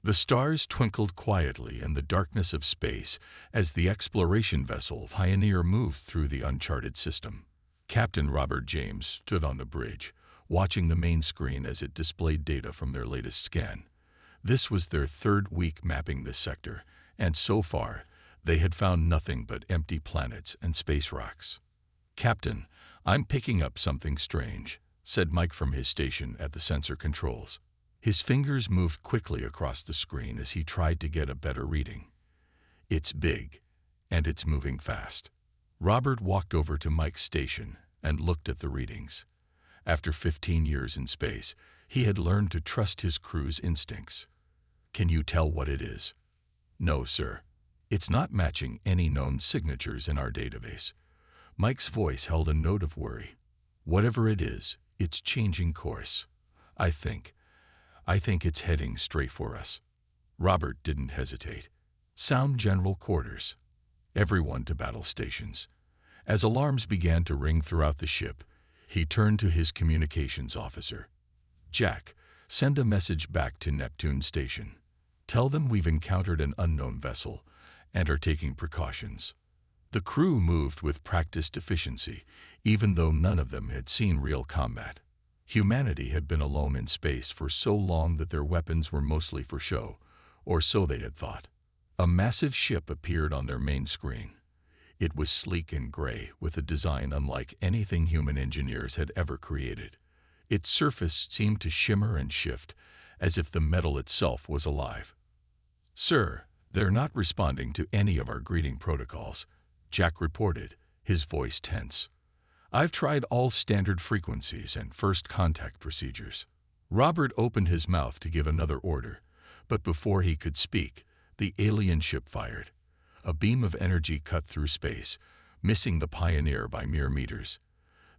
The stars twinkled quietly in the darkness of space as the exploration vessel Pioneer moved through the uncharted system. Captain Robert James stood on the bridge, watching the main screen as it displayed data from their latest scan. This was their third week mapping this sector, and so far, they had found nothing but empty planets and space rocks. "Captain, I'm picking up something strange," said Mike from his station at the sensor controls. His fingers moved quickly across the screen as he tried to get a better reading. "It's big, and it's moving fast." Robert walked over to Mike's station and looked at the readings. After 15 years in space, he had learned to trust his crew's instincts. "Can you tell what it is?" "No, sir. It's not matching any known signatures in our database." Mike's voice held a note of worry. "Whatever it is, it's changing course. I think it's heading straight for us." Robert didn't hesitate. "Sound general quarters. Everyone to battle stations." As alarms began to ring throughout the ship, he turned to his communications officer. "Jack, send a message back to Neptune Station. Tell them we've encountered an unknown vessel and are taking precautions." The crew moved with practiced efficiency, even though none of them had seen real combat. Humanity had been alone in space for so long that their weapons were mostly for show, or so they had thought. A massive ship appeared on their main screen. It was sleek and gray, with a design unlike anything human engineers had ever created. Its surface seemed to shimmer and shift, as if the metal itself was alive. "Sir, they're not responding to any of our greeting protocols," Jack reported, his voice tense. "I've tried all standard frequencies and first contact procedures." Robert opened his mouth to give another order, but before he could speak, the alien ship fired. A beam of energy cut through space, missing the Pioneer by mere meters.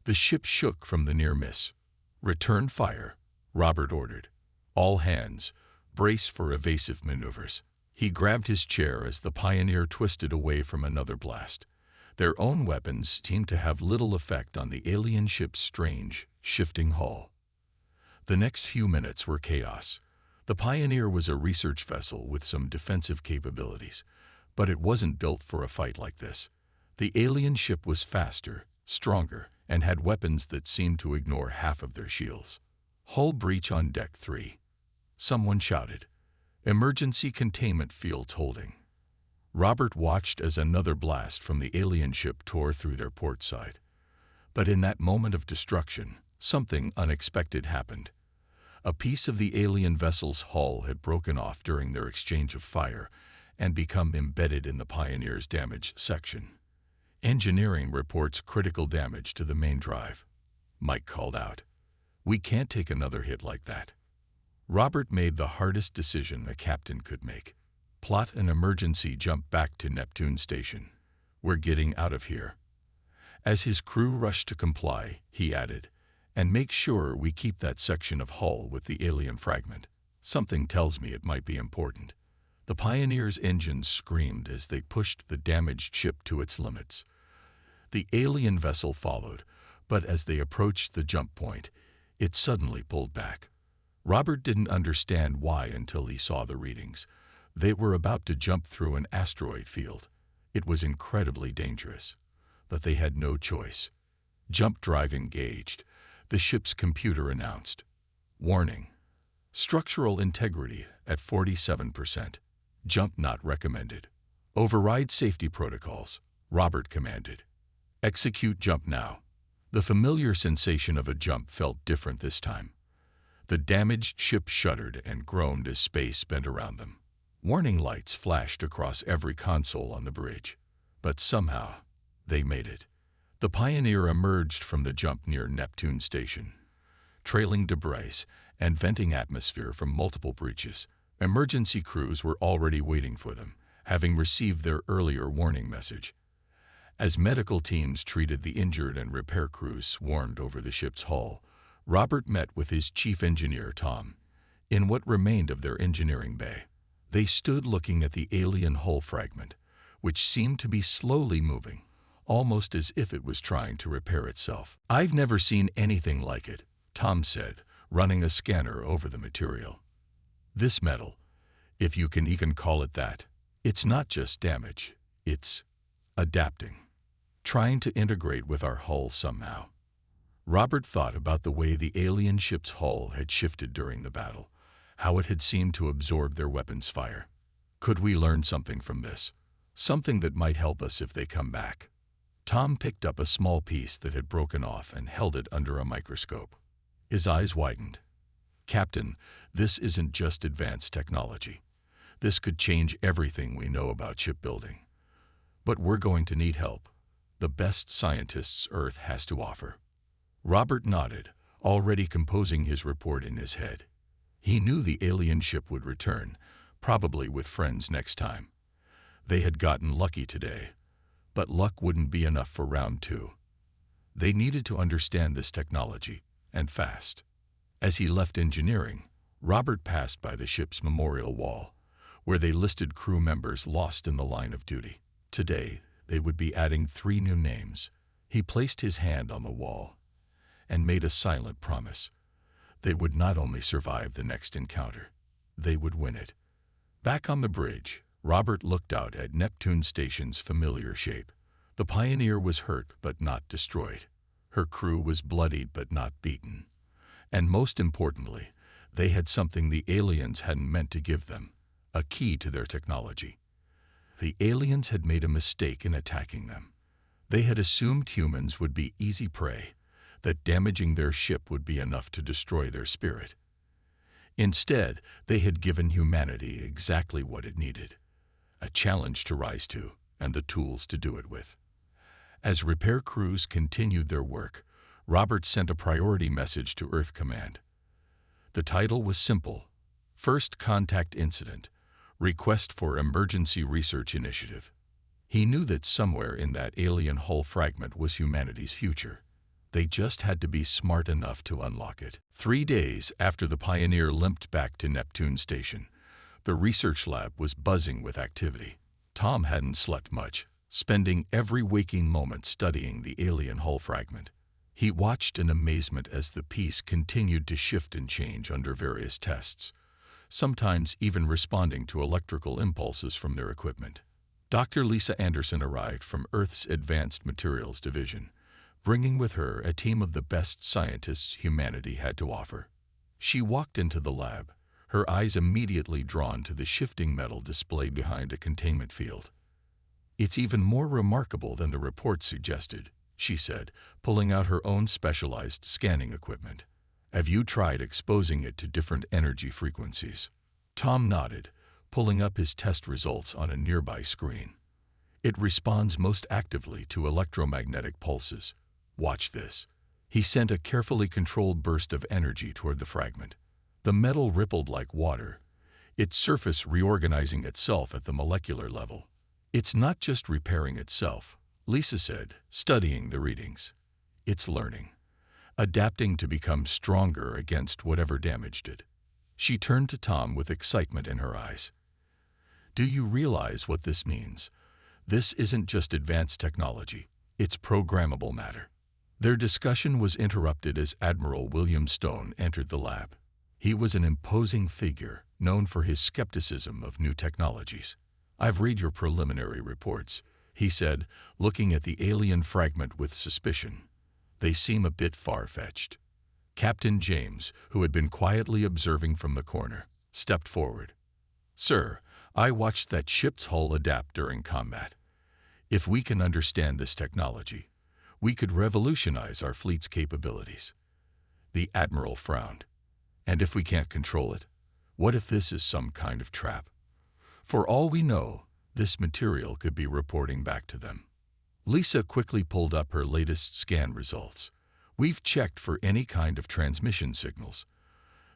The ship shook from the near miss. "Return fire," Robert ordered. "All hands, brace for evasive maneuvers." He grabbed his chair as the Pioneer twisted away from another blast. Their own weapons seemed to have little effect on the alien ship's strange, shifting hull. The next few minutes were chaos. The Pioneer was a research vessel with some defensive capabilities, but it wasn't built for a fight like this. The alien ship was faster, stronger, and had weapons that seemed to ignore half of their shields. "Hull breach on Deck 3. Someone shouted. "Emergency containment fields holding." Robert watched as another blast from the alien ship tore through their port side. But in that moment of destruction, something unexpected happened. A piece of the alien vessel's hull had broken off during their exchange of fire and become embedded in the Pioneer's damaged section. "Engineering reports critical damage to the main drive," Mike called out. "We can't take another hit like that." Robert made the hardest decision a captain could make. "Plot an emergency jump back to Neptune Station. We're getting out of here." As his crew rushed to comply, he added, "And make sure we keep that section of hull with the alien fragment. Something tells me it might be important." The Pioneer's engines screamed as they pushed the damaged ship to its limits. The alien vessel followed, but as they approached the jump point, it suddenly pulled back. Robert didn't understand why until he saw the readings. They were about to jump through an asteroid field. It was incredibly dangerous. But they had no choice. "Jump drive engaged," the ship's computer announced. "Warning. Structural integrity at 47%. Jump not recommended. Override safety protocols," Robert commanded. "Execute jump now." The familiar sensation of a jump felt different this time. The damaged ship shuddered and groaned as space bent around them. Warning lights flashed across every console on the bridge. But somehow, they made it. The Pioneer emerged from the jump near Neptune Station, trailing debris and venting atmosphere from multiple breaches. Emergency crews were already waiting for them, having received their earlier warning message. As medical teams treated the injured and repair crews swarmed over the ship's hull, Robert met with his chief engineer, Tom, in what remained of their engineering bay. They stood looking at the alien hull fragment, which seemed to be slowly moving, almost as if it was trying to repair itself. "I've never seen anything like it," Tom said, running a scanner over the material. "This metal, if you can even call it that. It's not just damage, it's adapting, trying to integrate with our hull somehow. Robert thought about the way the alien ship's hull had shifted during the battle, how it had seemed to absorb their weapons' fire. Could we learn something from this? Something that might help us if they come back. Tom picked up a small piece that had broken off and held it under a microscope. His eyes widened. Captain, this isn't just advanced technology. This could change everything we know about shipbuilding. But we're going to need help. The best scientists Earth has to offer. Robert nodded, already composing his report in his head. He knew the alien ship would return, probably with friends next time. They had gotten lucky today, but luck wouldn't be enough for round 2. They needed to understand this technology, and fast. As he left engineering, Robert passed by the ship's memorial wall, where they listed crew members lost in the line of duty. Today, they would be adding 3 new names. He placed his hand on the wall and made a silent promise. They would not only survive the next encounter, they would win it. Back on the bridge, Robert looked out at Neptune Station's familiar shape. The Pioneer was hurt but not destroyed. Her crew was bloodied but not beaten. And most importantly, they had something the aliens hadn't meant to give them, a key to their technology. The aliens had made a mistake in attacking them. They had assumed humans would be easy prey, that damaging their ship would be enough to destroy their spirit. Instead, they had given humanity exactly what it needed, a challenge to rise to and the tools to do it with. As repair crews continued their work, Robert sent a priority message to Earth Command. The title was simple: First Contact Incident, Request for Emergency Research Initiative. He knew that somewhere in that alien hull fragment was humanity's future. They just had to be smart enough to unlock it. 3 days after the Pioneer limped back to Neptune Station, the research lab was buzzing with activity. Tom hadn't slept much, spending every waking moment studying the alien hull fragment. He watched in amazement as the piece continued to shift and change under various tests, sometimes even responding to electrical impulses from their equipment. Dr. Lisa Anderson arrived from Earth's Advanced Materials Division, bringing with her a team of the best scientists humanity had to offer. She walked into the lab, her eyes immediately drawn to the shifting metal displayed behind a containment field. "It's even more remarkable than the report suggested," she said, pulling out her own specialized scanning equipment. "Have you tried exposing it to different energy frequencies?" Tom nodded, pulling up his test results on a nearby screen. "It responds most actively to electromagnetic pulses. Watch this." He sent a carefully controlled burst of energy toward the fragment. The metal rippled like water, its surface reorganizing itself at the molecular level. "It's not just repairing itself," Lisa said, studying the readings. "It's learning, adapting to become stronger against whatever damaged it." She turned to Tom with excitement in her eyes. "Do you realize what this means? This isn't just advanced technology, it's programmable matter." Their discussion was interrupted as Admiral William Stone entered the lab. He was an imposing figure, known for his skepticism of new technologies. "I've read your preliminary reports," he said, looking at the alien fragment with suspicion. "They seem a bit far-fetched." Captain James, who had been quietly observing from the corner, stepped forward. "Sir, I watched that ship's hull adapt during combat. If we can understand this technology, we could revolutionize our fleet's capabilities." The Admiral frowned. "And if we can't control it, what if this is some kind of trap? For all we know, this material could be reporting back to them." Lisa quickly pulled up her latest scan results. "We've checked for any kind of transmission signals.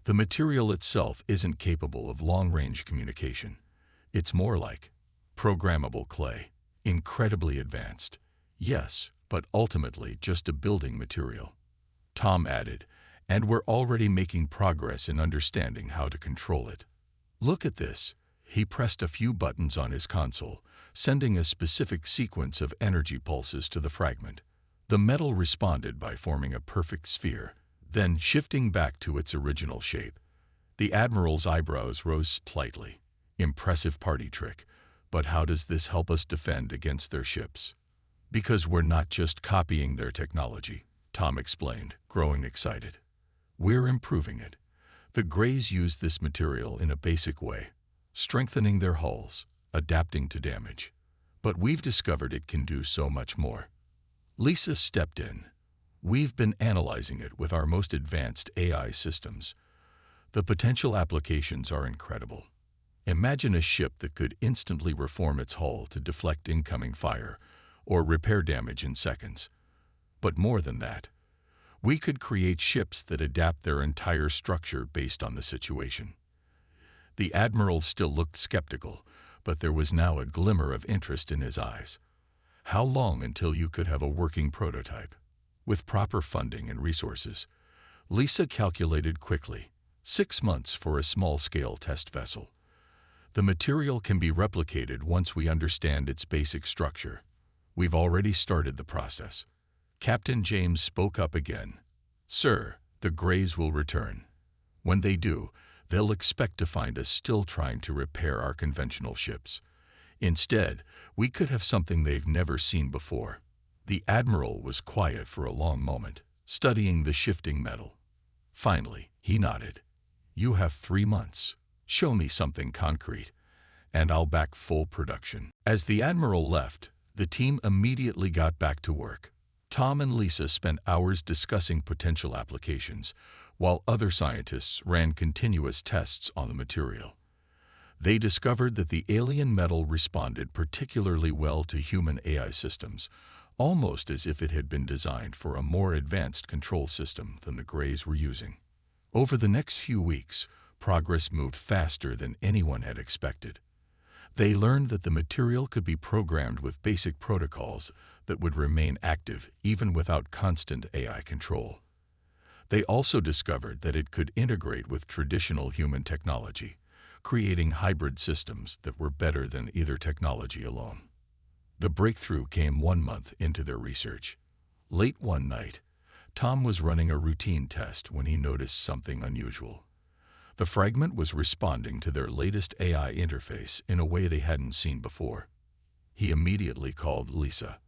The material itself isn't capable of long-range communication. It's more like programmable clay, incredibly advanced. Yes, but ultimately just a building material." Tom added, "And we're already making progress in understanding how to control it. Look at this." He pressed a few buttons on his console, sending a specific sequence of energy pulses to the fragment. The metal responded by forming a perfect sphere, then shifting back to its original shape. The Admiral's eyebrows rose slightly. Impressive party trick, but how does this help us defend against their ships? Because we're not just copying their technology, Tom explained, growing excited. We're improving it. The Greys use this material in a basic way, strengthening their hulls, adapting to damage. But we've discovered it can do so much more. Lisa stepped in. We've been analyzing it with our most advanced AI systems. The potential applications are incredible. Imagine a ship that could instantly reform its hull to deflect incoming fire or repair damage in seconds. But more than that, we could create ships that adapt their entire structure based on the situation. The Admiral still looked skeptical, but there was now a glimmer of interest in his eyes. How long until you could have a working prototype? With proper funding and resources, Lisa calculated quickly, 6 months for a small-scale test vessel. The material can be replicated once we understand its basic structure. We've already started the process. Captain James spoke up again. Sir, the Greys will return. When they do, they'll expect to find us still trying to repair our conventional ships. Instead, we could have something they've never seen before. The Admiral was quiet for a long moment, studying the shifting metal. Finally, he nodded. You have 3 months. Show me something concrete, and I'll back full production. As the Admiral left, the team immediately got back to work. Tom and Lisa spent hours discussing potential applications, while other scientists ran continuous tests on the material. They discovered that the alien metal responded particularly well to human AI systems, almost as if it had been designed for a more advanced control system than the Greys were using. Over the next few weeks, progress moved faster than anyone had expected. They learned that the material could be programmed with basic protocols that would remain active even without constant AI control. They also discovered that it could integrate with traditional human technology, creating hybrid systems that were better than either technology alone. The breakthrough came 1 month into their research. Late one night, Tom was running a routine test when he noticed something unusual. The fragment was responding to their latest AI interface in a way they hadn't seen before. He immediately called Lisa.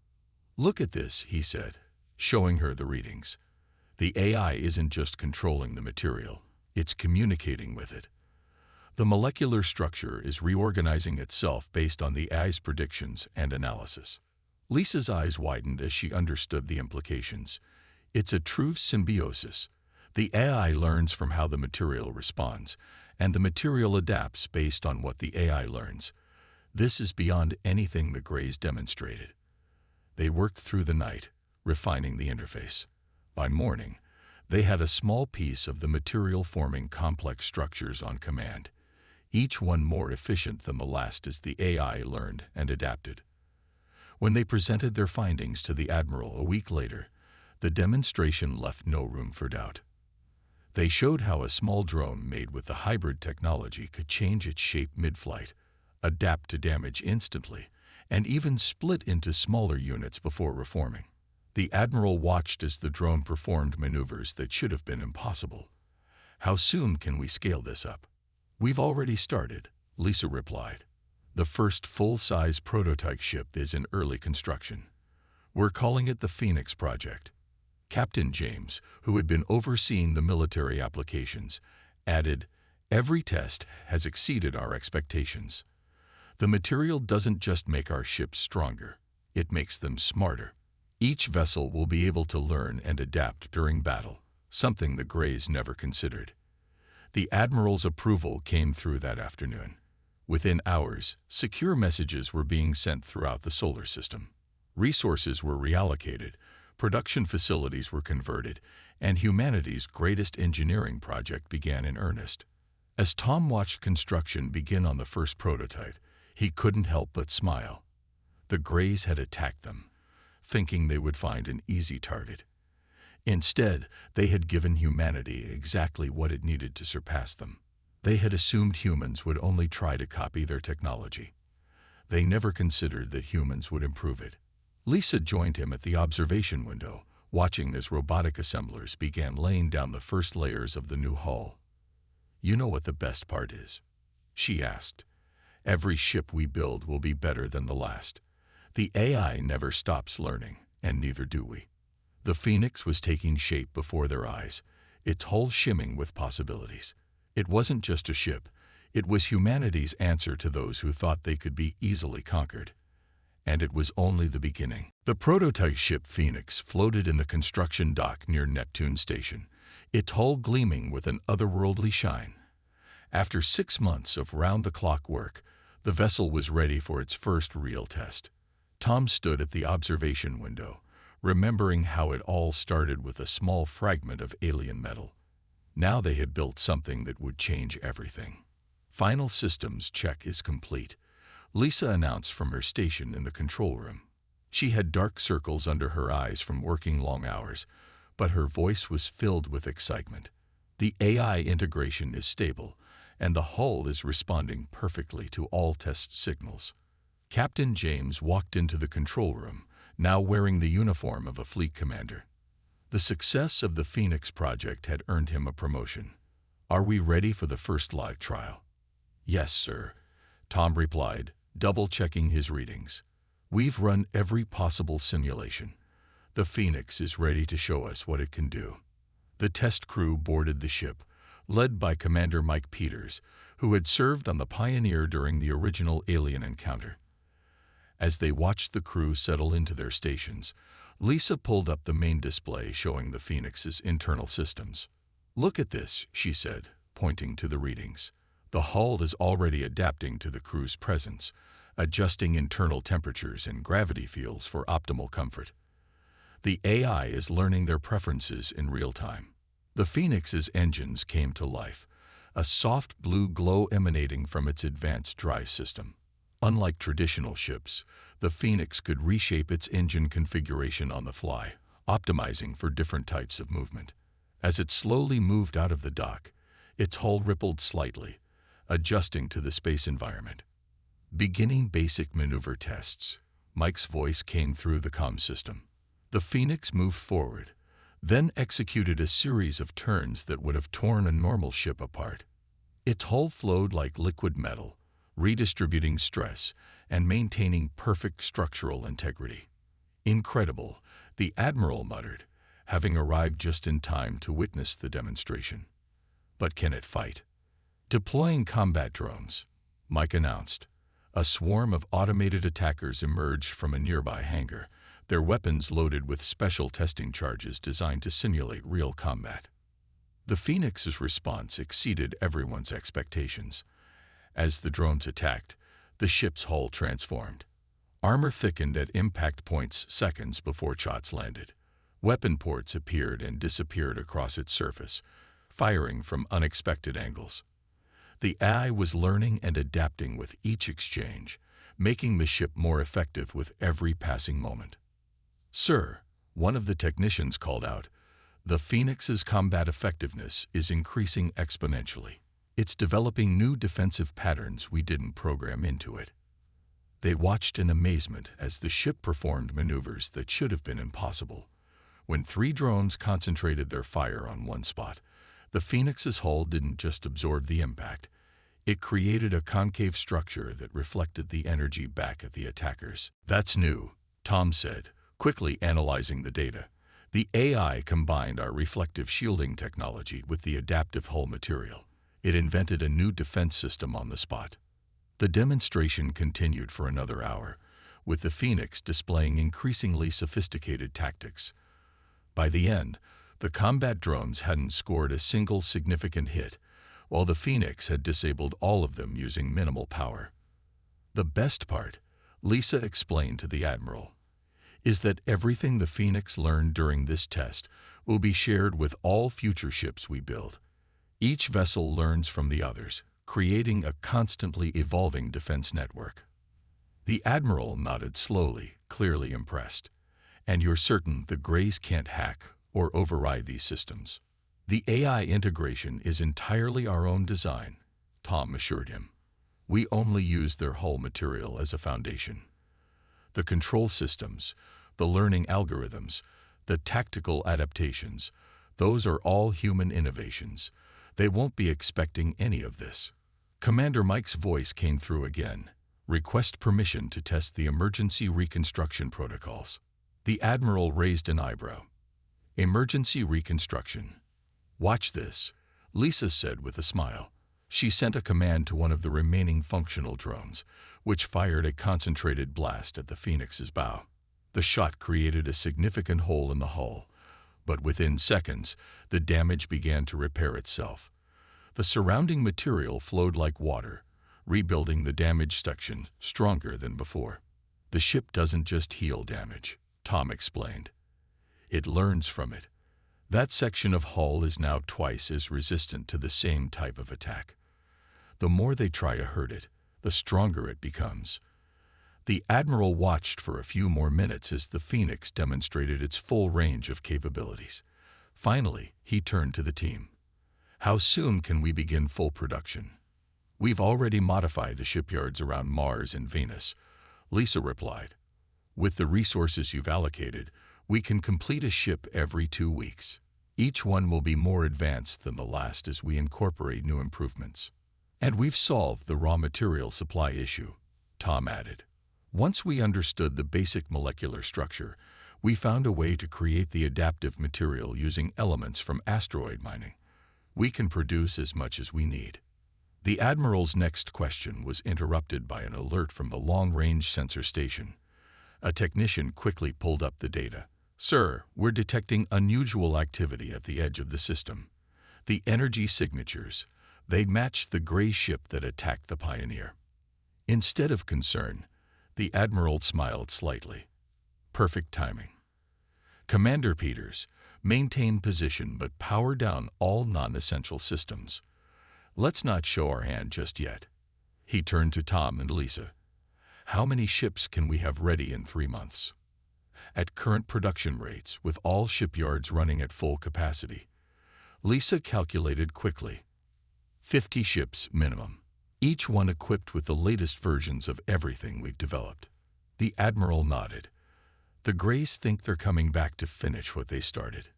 Look at this, he said, showing her the readings. The AI isn't just controlling the material, it's communicating with it. The molecular structure is reorganizing itself based on the AI's predictions and analysis. Lisa's eyes widened as she understood the implications. It's a true symbiosis. The AI learns from how the material responds, and the material adapts based on what the AI learns. This is beyond anything the Greys demonstrated. They worked through the night, refining the interface. By morning, they had a small piece of the material forming complex structures on command, each one more efficient than the last as the AI learned and adapted. When they presented their findings to the Admiral a week later, the demonstration left no room for doubt. They showed how a small drone made with the hybrid technology could change its shape mid-flight, adapt to damage instantly, and even split into smaller units before reforming. The Admiral watched as the drone performed maneuvers that should have been impossible. How soon can we scale this up? We've already started, Lisa replied. The first full-size prototype ship is in early construction. We're calling it the Phoenix Project. Captain James, who had been overseeing the military applications, added, Every test has exceeded our expectations. The material doesn't just make our ships stronger, it makes them smarter. Each vessel will be able to learn and adapt during battle, something the Greys never considered. The Admiral's approval came through that afternoon. Within hours, secure messages were being sent throughout the solar system. Resources were reallocated, production facilities were converted, and humanity's greatest engineering project began in earnest. As Tom watched construction begin on the first prototype, he couldn't help but smile. The Greys had attacked them, thinking they would find an easy target. Instead, they had given humanity exactly what it needed to surpass them. They had assumed humans would only try to copy their technology. They never considered that humans would improve it. Lisa joined him at the observation window, watching as robotic assemblers began laying down the first layers of the new hull. You know what the best part is? She asked. Every ship we build will be better than the last. The AI never stops learning, and neither do we. The Phoenix was taking shape before their eyes, its hull shimming with possibilities. It wasn't just a ship, it was humanity's answer to those who thought they could be easily conquered. And it was only the beginning. The prototype ship Phoenix floated in the construction dock near Neptune Station, its hull gleaming with an otherworldly shine. After 6 months of round-the-clock work, the vessel was ready for its first real test. Tom stood at the observation window, remembering how it all started with a small fragment of alien metal. Now they had built something that would change everything. Final systems check is complete, Lisa announced from her station in the control room. She had dark circles under her eyes from working long hours, but her voice was filled with excitement. The AI integration is stable, and the hull is responding perfectly to all test signals. Captain James walked into the control room, now wearing the uniform of a fleet commander. The success of the Phoenix project had earned him a promotion. "Are we ready for the first live trial?" "Yes, sir," Tom replied, double-checking his readings. "We've run every possible simulation. The Phoenix is ready to show us what it can do." The test crew boarded the ship, led by Commander Mike Peters, who had served on the Pioneer during the original alien encounter. As they watched the crew settle into their stations, Lisa pulled up the main display showing the Phoenix's internal systems. "Look at this," she said, pointing to the readings. "The hull is already adapting to the crew's presence, adjusting internal temperatures and gravity fields for optimal comfort. The AI is learning their preferences in real time." The Phoenix's engines came to life, a soft blue glow emanating from its advanced drive system. Unlike traditional ships, the Phoenix could reshape its engine configuration on the fly, optimizing for different types of movement. As it slowly moved out of the dock, its hull rippled slightly, adjusting to the space environment. "Beginning basic maneuver tests," Mike's voice came through the comm system. The Phoenix moved forward, then executed a series of turns that would have torn a normal ship apart. Its hull flowed like liquid metal, redistributing stress and maintaining perfect structural integrity. "Incredible," the Admiral muttered, having arrived just in time to witness the demonstration. "But can it fight?" "Deploying combat drones," Mike announced. A swarm of automated attackers emerged from a nearby hangar, their weapons loaded with special testing charges designed to simulate real combat. The Phoenix's response exceeded everyone's expectations. As the drones attacked, the ship's hull transformed. Armor thickened at impact points seconds before shots landed. Weapon ports appeared and disappeared across its surface, firing from unexpected angles. The AI was learning and adapting with each exchange, making the ship more effective with every passing moment. "Sir," one of the technicians called out, "the Phoenix's combat effectiveness is increasing exponentially. It's developing new defensive patterns we didn't program into it." They watched in amazement as the ship performed maneuvers that should have been impossible. When 3 drones concentrated their fire on one spot, the Phoenix's hull didn't just absorb the impact. It created a concave structure that reflected the energy back at the attackers. "That's new," Tom said, quickly analyzing the data. "The AI combined our reflective shielding technology with the adaptive hull material. It invented a new defense system on the spot." The demonstration continued for another hour, with the Phoenix displaying increasingly sophisticated tactics. By the end, the combat drones hadn't scored a single significant hit, while the Phoenix had disabled all of them using minimal power. "The best part," Lisa explained to the Admiral, "is that everything the Phoenix learned during this test will be shared with all future ships we build. Each vessel learns from the others, creating a constantly evolving defense network." The Admiral nodded slowly, clearly impressed. "And you're certain the Greys can't hack or override these systems?" "The AI integration is entirely our own design," Tom assured him. "We only use their hull material as a foundation. The control systems, the learning algorithms, the tactical adaptations, those are all human innovations. They won't be expecting any of this." Commander Mike's voice came through again. Request permission to test the emergency reconstruction protocols. The Admiral raised an eyebrow. Emergency reconstruction. Watch this, Lisa said with a smile. She sent a command to one of the remaining functional drones, which fired a concentrated blast at the Phoenix's bow. The shot created a significant hole in the hull, but within seconds, the damage began to repair itself. The surrounding material flowed like water, rebuilding the damaged section stronger than before. The ship doesn't just heal damage, Tom explained. It learns from it. That section of hull is now twice as resistant to the same type of attack. The more they try to hurt it, the stronger it becomes. The Admiral watched for a few more minutes as the Phoenix demonstrated its full range of capabilities. Finally, he turned to the team. How soon can we begin full production? We've already modified the shipyards around Mars and Venus, Lisa replied. With the resources you've allocated, we can complete a ship every 2 weeks. Each one will be more advanced than the last as we incorporate new improvements. And we've solved the raw material supply issue, Tom added. Once we understood the basic molecular structure, we found a way to create the adaptive material using elements from asteroid mining. We can produce as much as we need. The Admiral's next question was interrupted by an alert from the long-range sensor station. A technician quickly pulled up the data. Sir, we're detecting unusual activity at the edge of the system. The energy signatures, they match the gray ship that attacked the Pioneer. Instead of concern, the Admiral smiled slightly. Perfect timing. Commander Peters, maintain position but power down all non-essential systems. Let's not show our hand just yet. He turned to Tom and Lisa. How many ships can we have ready in 3 months? At current production rates, with all shipyards running at full capacity. Lisa calculated quickly. 50 ships minimum, each one equipped with the latest versions of everything we've developed. The Admiral nodded. The Greys think they're coming back to finish what they started.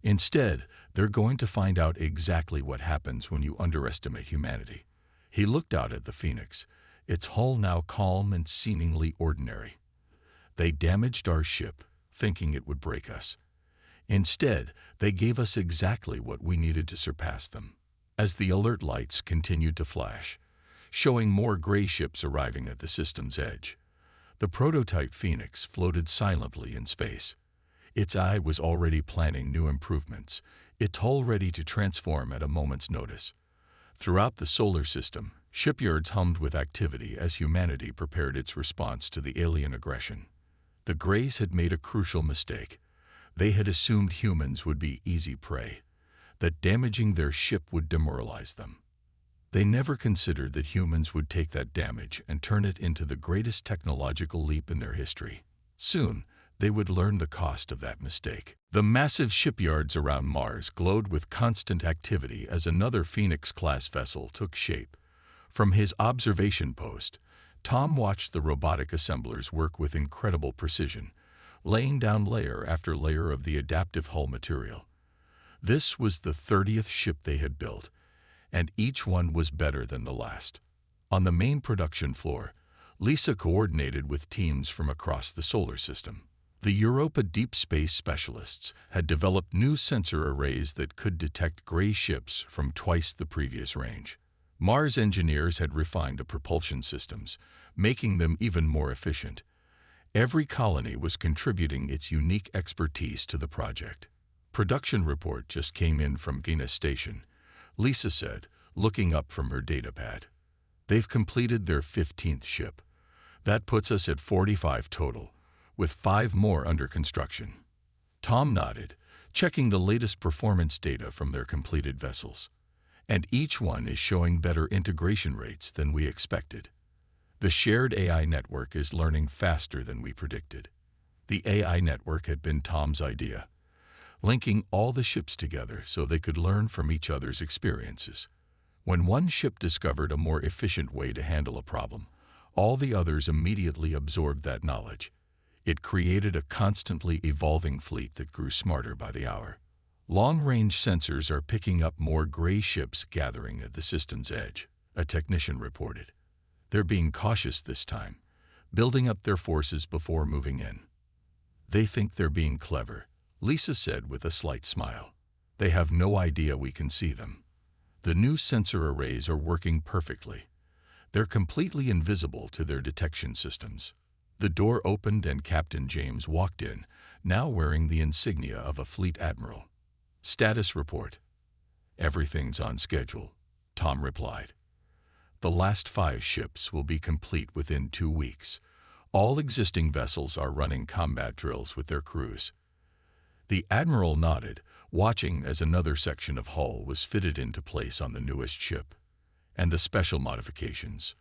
Instead, they're going to find out exactly what happens when you underestimate humanity. He looked out at the Phoenix, its hull now calm and seemingly ordinary. They damaged our ship, thinking it would break us. Instead, they gave us exactly what we needed to surpass them. As the alert lights continued to flash, showing more gray ships arriving at the system's edge, the prototype Phoenix floated silently in space. Its eye was already planning new improvements, its hull ready to transform at a moment's notice. Throughout the solar system, shipyards hummed with activity as humanity prepared its response to the alien aggression. The Greys had made a crucial mistake. They had assumed humans would be easy prey, that damaging their ship would demoralize them. They never considered that humans would take that damage and turn it into the greatest technological leap in their history. Soon, they would learn the cost of that mistake. The massive shipyards around Mars glowed with constant activity as another Phoenix-class vessel took shape. From his observation post, Tom watched the robotic assemblers work with incredible precision, laying down layer after layer of the adaptive hull material. This was the 30th ship they had built, and each one was better than the last. On the main production floor, Lisa coordinated with teams from across the solar system. The Europa Deep Space specialists had developed new sensor arrays that could detect gray ships from twice the previous range. Mars engineers had refined the propulsion systems, making them even more efficient. Every colony was contributing its unique expertise to the project. Production report just came in from Venus Station, Lisa said, looking up from her datapad. They've completed their 15th ship. That puts us at 45 total, with 5 more under construction. Tom nodded, checking the latest performance data from their completed vessels. And each one is showing better integration rates than we expected. The shared AI network is learning faster than we predicted. The AI network had been Tom's idea, linking all the ships together so they could learn from each other's experiences. When one ship discovered a more efficient way to handle a problem, all the others immediately absorbed that knowledge. It created a constantly evolving fleet that grew smarter by the hour. Long-range sensors are picking up more gray ships gathering at the system's edge. a technician reported. They're being cautious this time, building up their forces before moving in. They think they're being clever, Lisa said with a slight smile. They have no idea we can see them. The new sensor arrays are working perfectly. They're completely invisible to their detection systems. The door opened and Captain James walked in, now wearing the insignia of a fleet admiral. Status report. Everything's on schedule, Tom replied. The last 5 ships will be complete within 2 weeks. All existing vessels are running combat drills with their crews. The admiral nodded, watching as another section of hull was fitted into place on the newest ship. And the special modifications.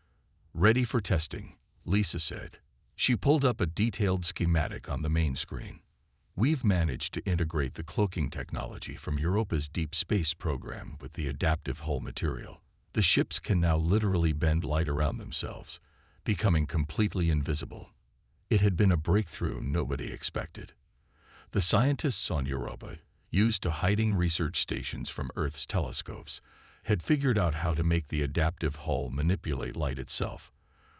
Ready for testing, Lisa said. She pulled up a detailed schematic on the main screen. We've managed to integrate the cloaking technology from Europa's deep space program with the adaptive hull material. The ships can now literally bend light around themselves, becoming completely invisible. It had been a breakthrough nobody expected. The scientists on Europa, used to hiding research stations from Earth's telescopes, had figured out how to make the adaptive hull manipulate light itself.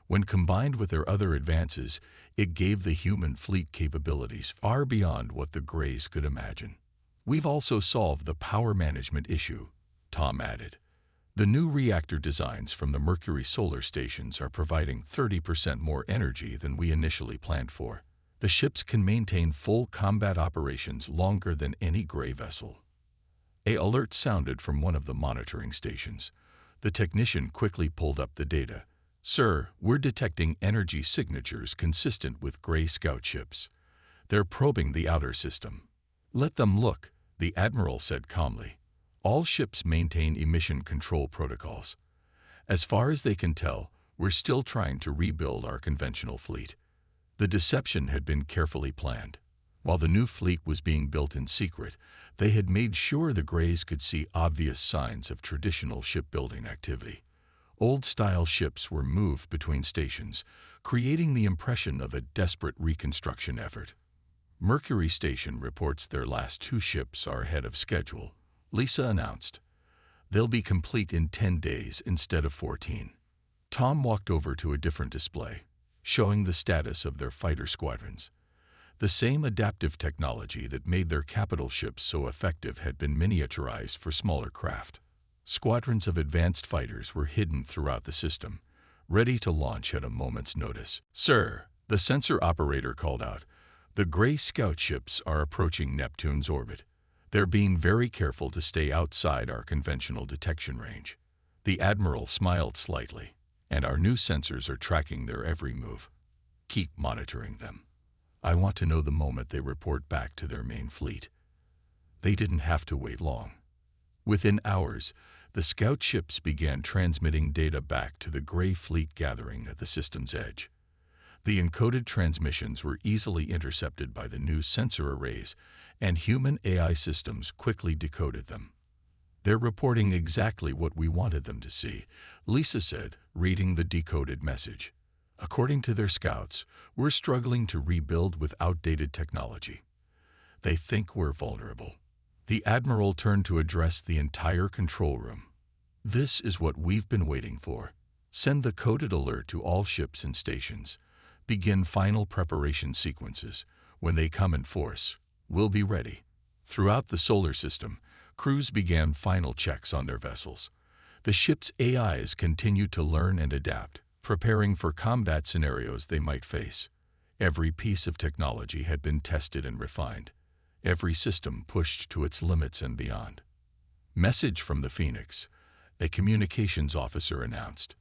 When combined with their other advances, it gave the human fleet capabilities far beyond what the Greys could imagine. We've also solved the power management issue, Tom added. The new reactor designs from the Mercury solar stations are providing 30% more energy than we initially planned for. The ships can maintain full combat operations longer than any Grey vessel. An alert sounded from one of the monitoring stations. The technician quickly pulled up the data. Sir, we're detecting energy signatures consistent with Grey scout ships. They're probing the outer system. Let them look, the admiral said calmly. All ships maintain emission control protocols. As far as they can tell, we're still trying to rebuild our conventional fleet. The deception had been carefully planned. While the new fleet was being built in secret, they had made sure the Greys could see obvious signs of traditional shipbuilding activity. Old-style ships were moved between stations, creating the impression of a desperate reconstruction effort. Mercury Station reports their last 2 ships are ahead of schedule, Lisa announced. They'll be complete in 10 days instead of 14. Tom walked over to a different display, showing the status of their fighter squadrons. The same adaptive technology that made their capital ships so effective had been miniaturized for smaller craft. Squadrons of advanced fighters were hidden throughout the system, ready to launch at a moment's notice. Sir, the sensor operator called out, the Grey scout ships are approaching Neptune's orbit. They're being very careful to stay outside our conventional detection range. The admiral smiled slightly, and our new sensors are tracking their every move. Keep monitoring them. I want to know the moment they report back to their main fleet. They didn't have to wait long. Within hours, the scout ships began transmitting data back to the Grey fleet gathering at the system's edge. The encoded transmissions were easily intercepted by the new sensor arrays, and human AI systems quickly decoded them. They're reporting exactly what we wanted them to see, Lisa said, reading the decoded message. According to their scouts, we're struggling to rebuild with outdated technology. They think we're vulnerable. The admiral turned to address the entire control room. This is what we've been waiting for. Send the coded alert to all ships and stations. Begin final preparation sequences. When they come in force, we'll be ready. Throughout the solar system, crews began final checks on their vessels. The ship's AIs continued to learn and adapt, preparing for combat scenarios they might face. Every piece of technology had been tested and refined. Every system pushed to its limits and beyond. Message from the Phoenix, a communications officer announced.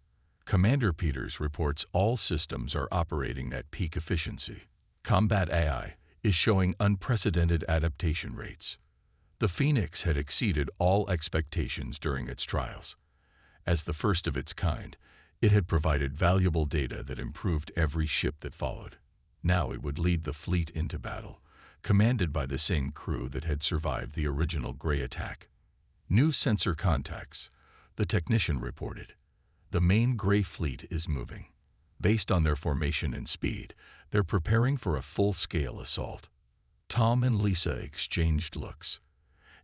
Commander Peters reports all systems are operating at peak efficiency. Combat AI is showing unprecedented adaptation rates. The Phoenix had exceeded all expectations during its trials. As the first of its kind, it had provided valuable data that improved every ship that followed. Now it would lead the fleet into battle, commanded by the same crew that had survived the original Grey attack. New sensor contacts, the technician reported. The main Grey fleet is moving. Based on their formation and speed, they're preparing for a full-scale assault. Tom and Lisa exchanged looks.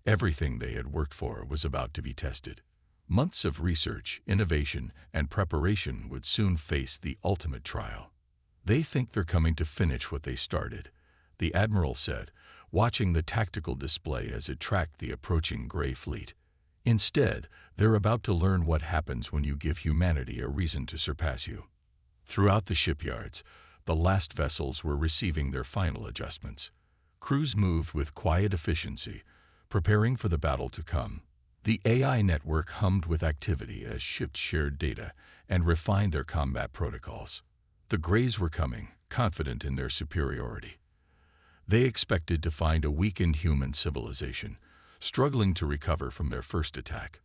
Everything they had worked for was about to be tested. Months of research, innovation, and preparation would soon face the ultimate trial. "They think they're coming to finish what they started," the Admiral said, watching the tactical display as it tracked the approaching gray fleet. "Instead, they're about to learn what happens when you give humanity a reason to surpass you." Throughout the shipyards, the last vessels were receiving their final adjustments. Crews moved with quiet efficiency, preparing for the battle to come. The AI network hummed with activity as ships shared data and refined their combat protocols. The Greys were coming, confident in their superiority. They expected to find a weakened human civilization, struggling to recover from their first attack.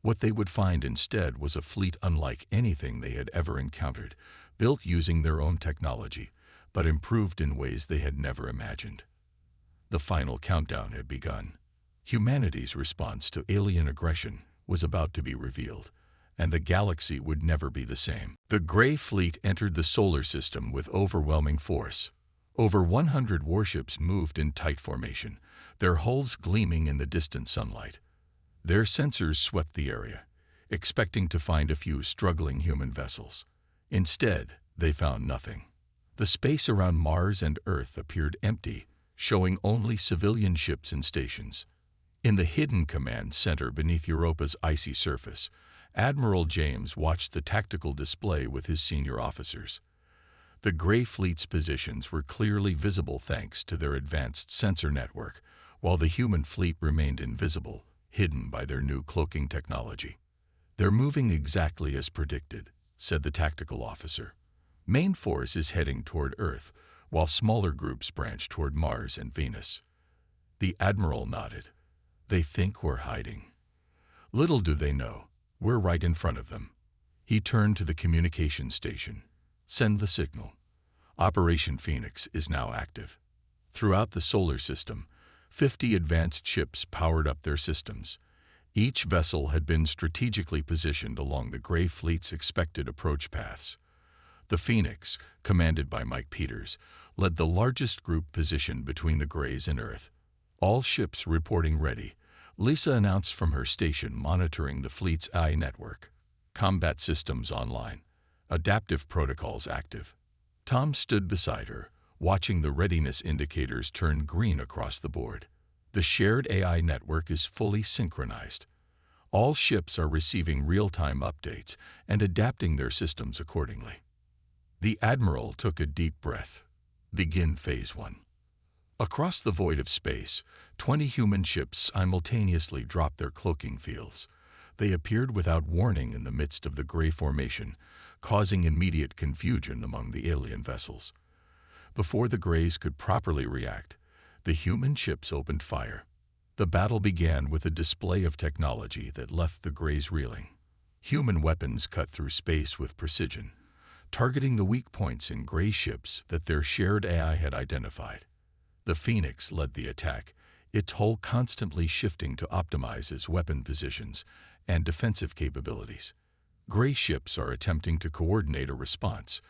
What they would find instead was a fleet unlike anything they had ever encountered, built using their own technology, but improved in ways they had never imagined. The final countdown had begun. Humanity's response to alien aggression was about to be revealed, and the galaxy would never be the same. The Gray Fleet entered the solar system with overwhelming force. Over 100 warships moved in tight formation, their hulls gleaming in the distant sunlight. Their sensors swept the area, expecting to find a few struggling human vessels. Instead, they found nothing. The space around Mars and Earth appeared empty, showing only civilian ships and stations. In the hidden command center beneath Europa's icy surface, Admiral James watched the tactical display with his senior officers. The Gray Fleet's positions were clearly visible thanks to their advanced sensor network, while the human fleet remained invisible, hidden by their new cloaking technology. "They're moving exactly as predicted," said the tactical officer. "Main force is heading toward Earth, while smaller groups branch toward Mars and Venus." The Admiral nodded. "They think we're hiding. Little do they know, we're right in front of them." He turned to the communication station. "Send the signal. Operation Phoenix is now active." Throughout the solar system, 50 advanced ships powered up their systems. Each vessel had been strategically positioned along the Gray Fleet's expected approach paths. The Phoenix, commanded by Mike Peters, led the largest group positioned between the Greys and Earth. "All ships reporting ready," Lisa announced from her station monitoring the fleet's AI network. "Combat systems online. Adaptive protocols active." Tom stood beside her, watching the readiness indicators turn green across the board. The shared AI network is fully synchronized. All ships are receiving real-time updates and adapting their systems accordingly. The Admiral took a deep breath. "Begin Phase 1." Across the void of space, 20 human ships simultaneously dropped their cloaking fields. They appeared without warning in the midst of the Gray formation, causing immediate confusion among the alien vessels. Before the Greys could properly react, the human ships opened fire. The battle began with a display of technology that left the Greys reeling. Human weapons cut through space with precision, targeting the weak points in Gray ships that their shared AI had identified. The Phoenix led the attack, its hull constantly shifting to optimize its weapon positions and defensive capabilities. Gray ships are attempting to coordinate a response,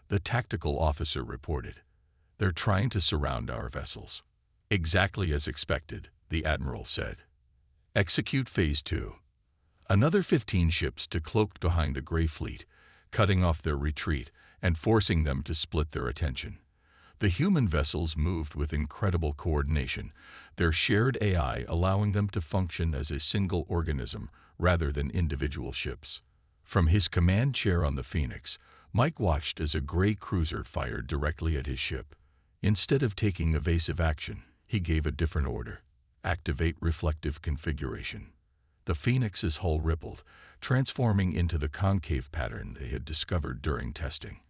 the tactical officer reported. "They're trying to surround our vessels." "Exactly as expected," the Admiral said. "Execute Phase 2. Another 15 ships decloaked behind the Gray Fleet, cutting off their retreat and forcing them to split their attention. The human vessels moved with incredible coordination, their shared AI allowing them to function as a single organism rather than individual ships. From his command chair on the Phoenix, Mike watched as a Gray cruiser fired directly at his ship. Instead of taking evasive action, he gave a different order: activate reflective configuration. The Phoenix's hull rippled, transforming into the concave pattern they had discovered during testing.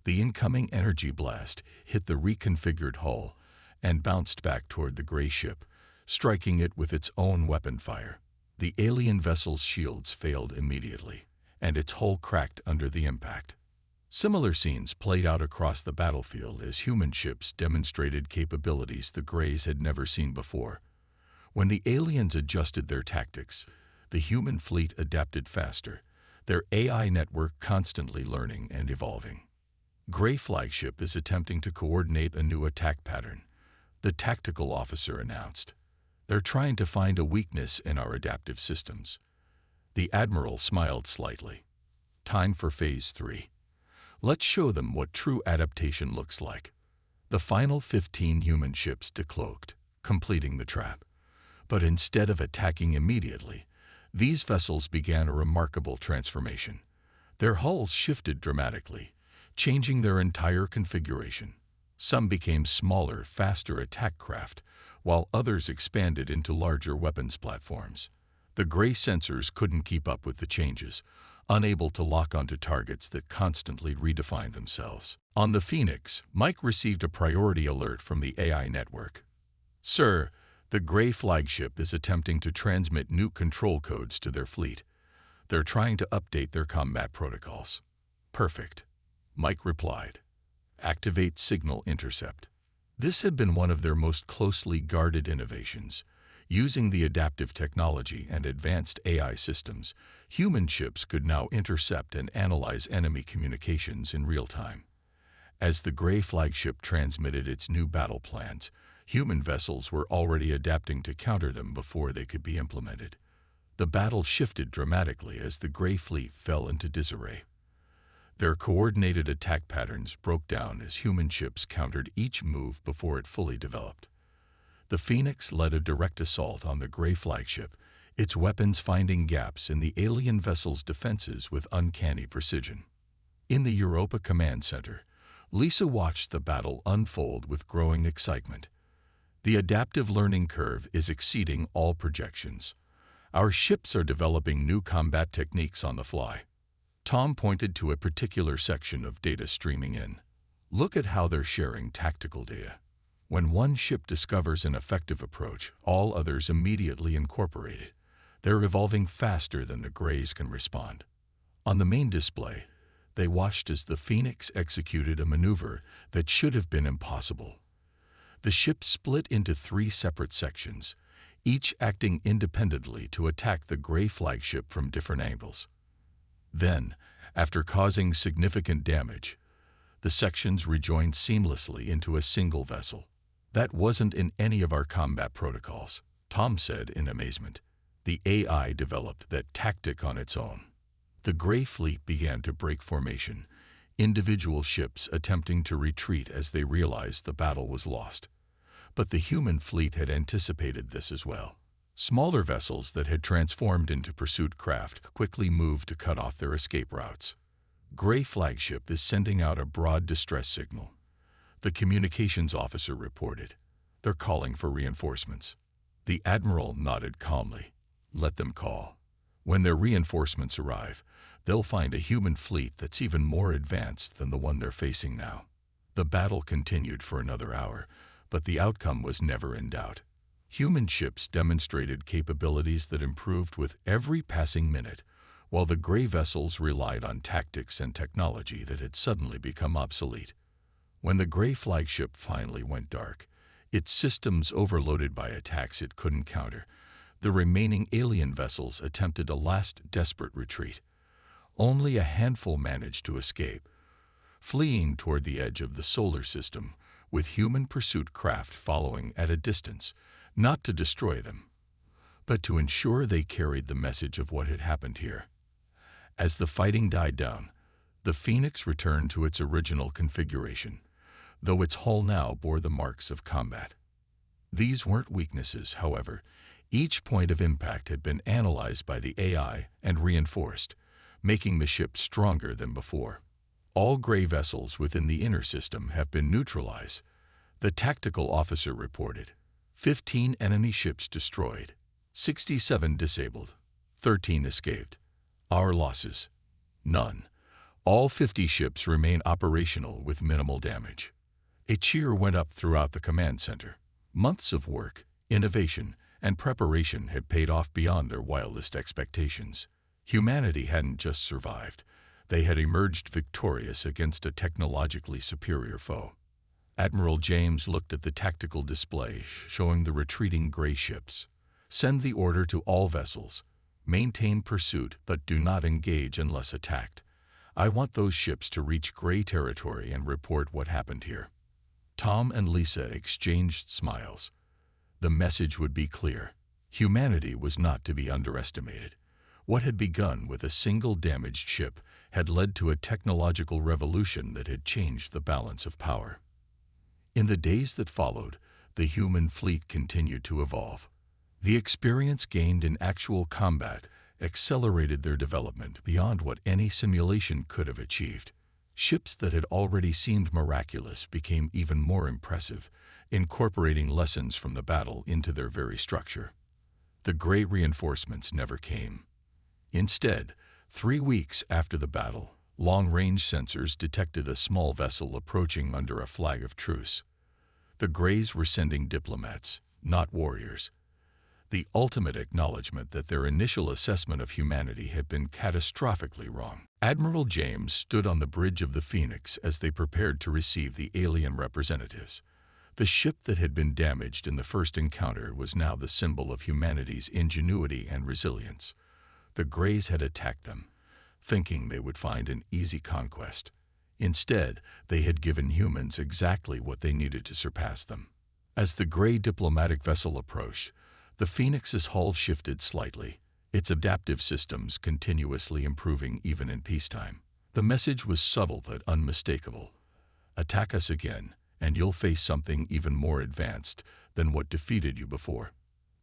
The incoming energy blast hit the reconfigured hull and bounced back toward the Gray ship, striking it with its own weapon fire. The alien vessel's shields failed immediately, and its hull cracked under the impact. Similar scenes played out across the battlefield as human ships demonstrated capabilities the Greys had never seen before. When the aliens adjusted their tactics, the human fleet adapted faster, their AI network constantly learning and evolving. Gray flagship is attempting to coordinate a new attack pattern, the tactical officer announced. "They're trying to find a weakness in our adaptive systems." The Admiral smiled slightly. Time for Phase 3. Let's show them what true adaptation looks like. The final 15 human ships decloaked, completing the trap. But instead of attacking immediately, these vessels began a remarkable transformation. Their hulls shifted dramatically, changing their entire configuration. Some became smaller, faster attack craft, while others expanded into larger weapons platforms. The gray sensors couldn't keep up with the changes, unable to lock onto targets that constantly redefined themselves. On the Phoenix, Mike received a priority alert from the AI network. "Sir, the Gray flagship is attempting to transmit new control codes to their fleet. They're trying to update their combat protocols." "Perfect," Mike replied. "Activate signal intercept." This had been one of their most closely guarded innovations. Using the adaptive technology and advanced AI systems, human ships could now intercept and analyze enemy communications in real time. As the Gray flagship transmitted its new battle plans, human vessels were already adapting to counter them before they could be implemented. The battle shifted dramatically as the Gray fleet fell into disarray. Their coordinated attack patterns broke down as human ships countered each move before it fully developed. The Phoenix led a direct assault on the Gray flagship, its weapons finding gaps in the alien vessel's defenses with uncanny precision. In the Europa Command Center, Lisa watched the battle unfold with growing excitement. The adaptive learning curve is exceeding all projections. Our ships are developing new combat techniques on the fly. Tom pointed to a particular section of data streaming in. "Look at how they're sharing tactical data. When one ship discovers an effective approach, all others immediately incorporate it. They're evolving faster than the Grays can respond." On the main display, they watched as the Phoenix executed a maneuver that should have been impossible. The ship split into 3 separate sections, each acting independently to attack the Gray flagship from different angles. Then, after causing significant damage, the sections rejoined seamlessly into a single vessel. "That wasn't in any of our combat protocols," Tom said in amazement. "The AI developed that tactic on its own." The Gray fleet began to break formation, individual ships attempting to retreat as they realized the battle was lost. But the human fleet had anticipated this as well. Smaller vessels that had transformed into pursuit craft quickly moved to cut off their escape routes. Gray flagship is sending out a broad distress signal. The communications officer reported. "They're calling for reinforcements." The Admiral nodded calmly. "Let them call. When their reinforcements arrive, they'll find a human fleet that's even more advanced than the one they're facing now." The battle continued for another hour, but the outcome was never in doubt. Human ships demonstrated capabilities that improved with every passing minute, while the Gray vessels relied on tactics and technology that had suddenly become obsolete. When the Gray flagship finally went dark, its systems overloaded by attacks it couldn't counter, the remaining alien vessels attempted a last desperate retreat. Only a handful managed to escape, fleeing toward the edge of the solar system, with human pursuit craft following at a distance, not to destroy them, but to ensure they carried the message of what had happened here. As the fighting died down, the Phoenix returned to its original configuration, though its hull now bore the marks of combat. These weren't weaknesses, however. Each point of impact had been analyzed by the AI and reinforced, making the ship stronger than before. "All Gray vessels within the inner system have been neutralized," the tactical officer reported. 15 enemy ships destroyed, 67 disabled, 13 escaped. Our losses? None. All 50 ships remain operational with minimal damage. A cheer went up throughout the command center. Months of work, innovation, and preparation had paid off beyond their wildest expectations. Humanity hadn't just survived. They had emerged victorious against a technologically superior foe. Admiral James looked at the tactical display showing the retreating Gray ships. "Send the order to all vessels. Maintain pursuit, but do not engage unless attacked. I want those ships to reach Gray territory and report what happened here." Tom and Lisa exchanged smiles. The message would be clear. Humanity was not to be underestimated. What had begun with a single damaged ship had led to a technological revolution that had changed the balance of power. In the days that followed, the human fleet continued to evolve. The experience gained in actual combat accelerated their development beyond what any simulation could have achieved. Ships that had already seemed miraculous became even more impressive, incorporating lessons from the battle into their very structure. The great reinforcements never came. Instead, 3 weeks after the battle, long-range sensors detected a small vessel approaching under a flag of truce. The Greys were sending diplomats, not warriors. The ultimate acknowledgement that their initial assessment of humanity had been catastrophically wrong. Admiral James stood on the bridge of the Phoenix as they prepared to receive the alien representatives. The ship that had been damaged in the first encounter was now the symbol of humanity's ingenuity and resilience. The Greys had attacked them, thinking they would find an easy conquest. Instead, they had given humans exactly what they needed to surpass them. As the Grey diplomatic vessel approached, the Phoenix's hull shifted slightly, its adaptive systems continuously improving even in peacetime. The message was subtle but unmistakable. Attack us again, and you'll face something even more advanced than what defeated you before.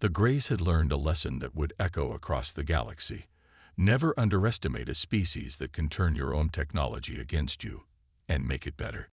The Greys had learned a lesson that would echo across the galaxy. Never underestimate a species that can turn your own technology against you and make it better.